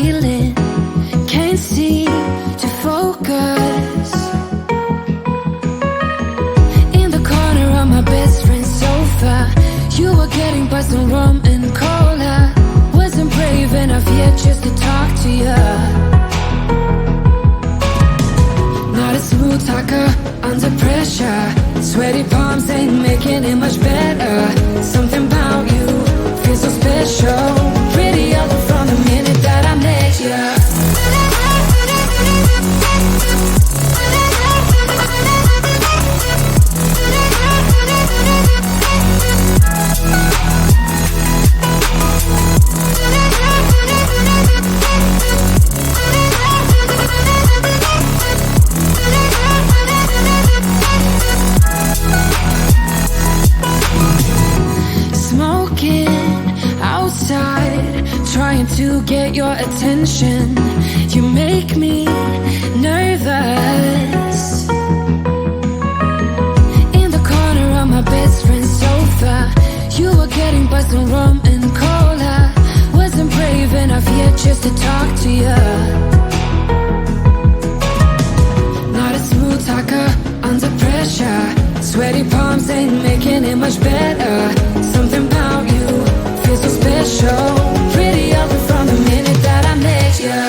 feeling, can't seem to focus. In the corner of my best friend's sofa, you were getting by some rum and cola. Wasn't brave enough yet just to talk to you. Not a smooth talker under pressure. Sweaty palms ain't making it much better. Something about you feels so special. Pretty up from the minute that I met you. Trying to get your attention, you make me nervous. In the corner of my best friend's sofa, you were getting by some rum and cola. Wasn't brave enough yet just to talk to you. Not a smooth talker under pressure. Sweaty palms ain't making it much better. Something about you feels so special. Pretty up from the minute that I met you.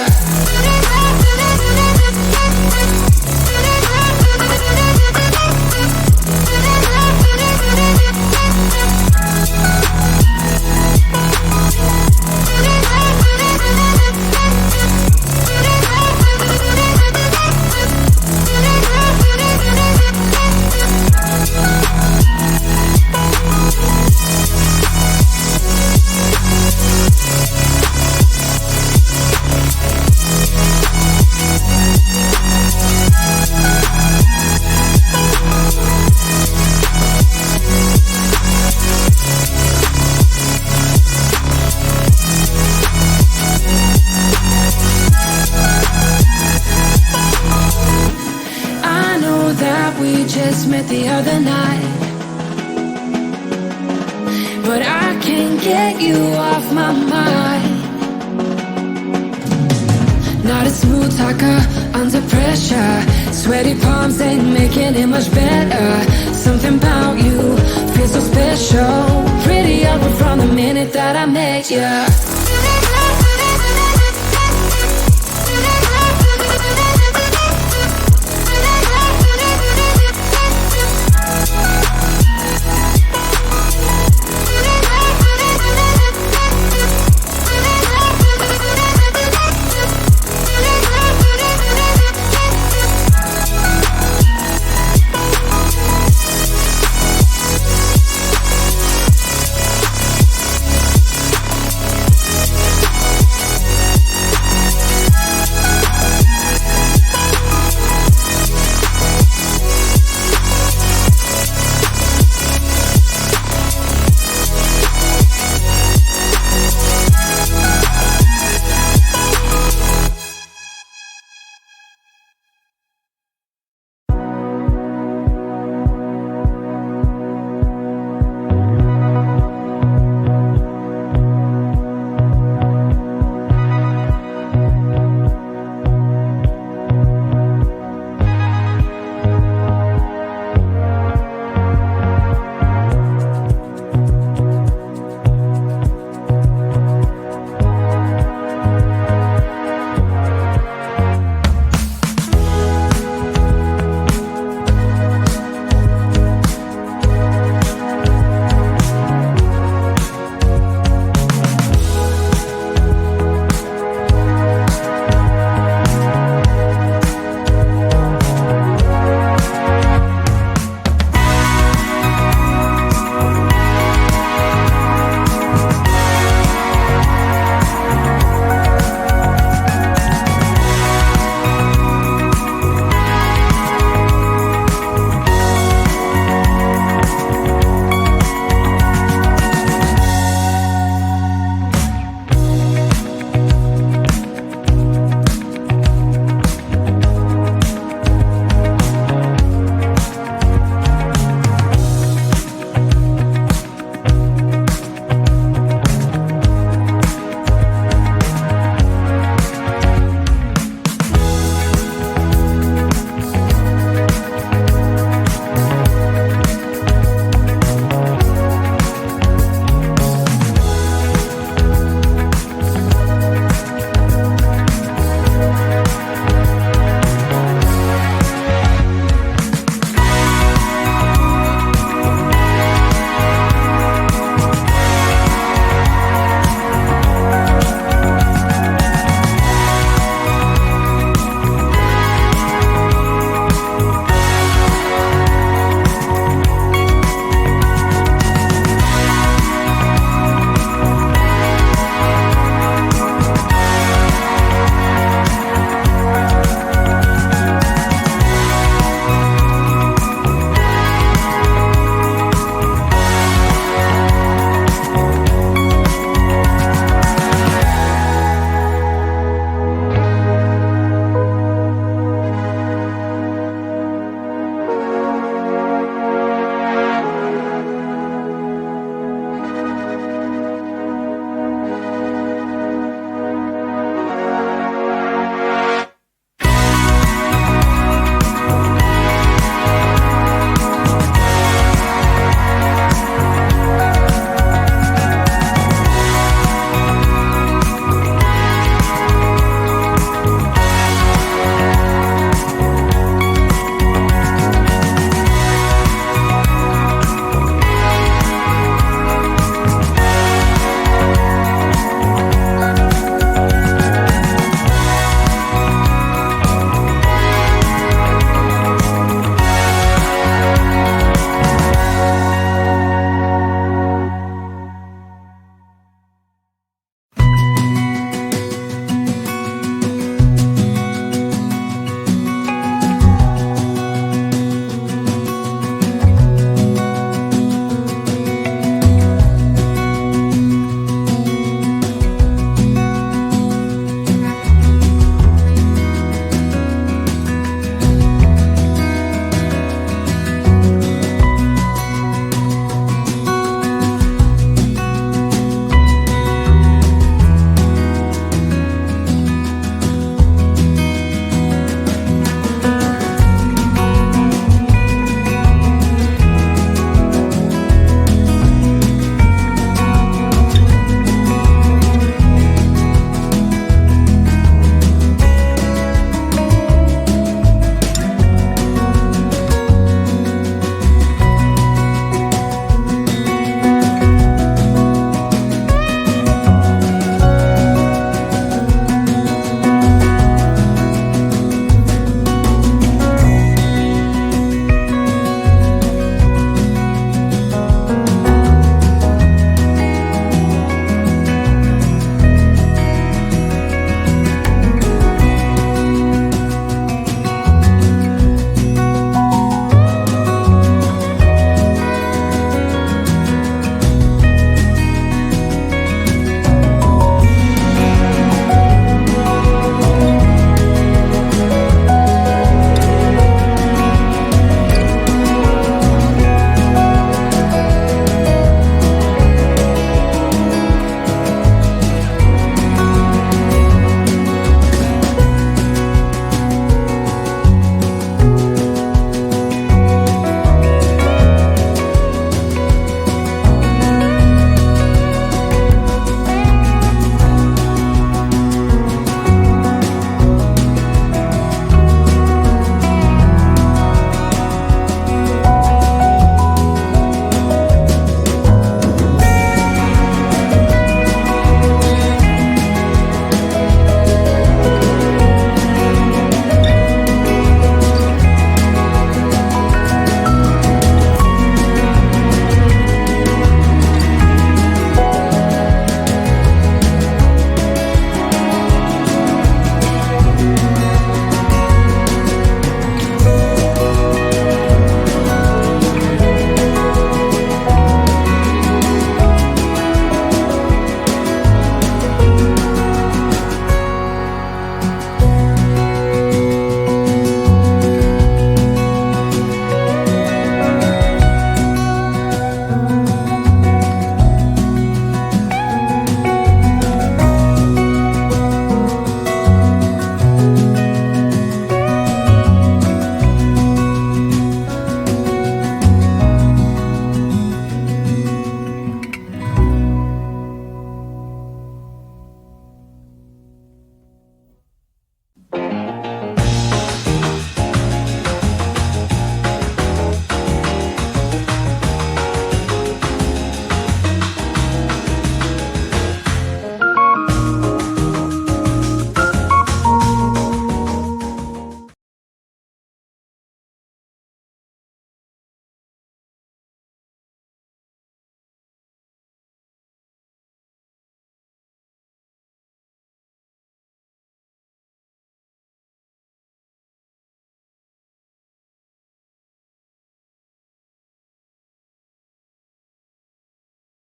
Met the other night, but I can't get you off my mind. Not a smooth talker under pressure. Sweaty palms ain't making it much better. Something about you feels so special. Pretty up from the minute that I met you.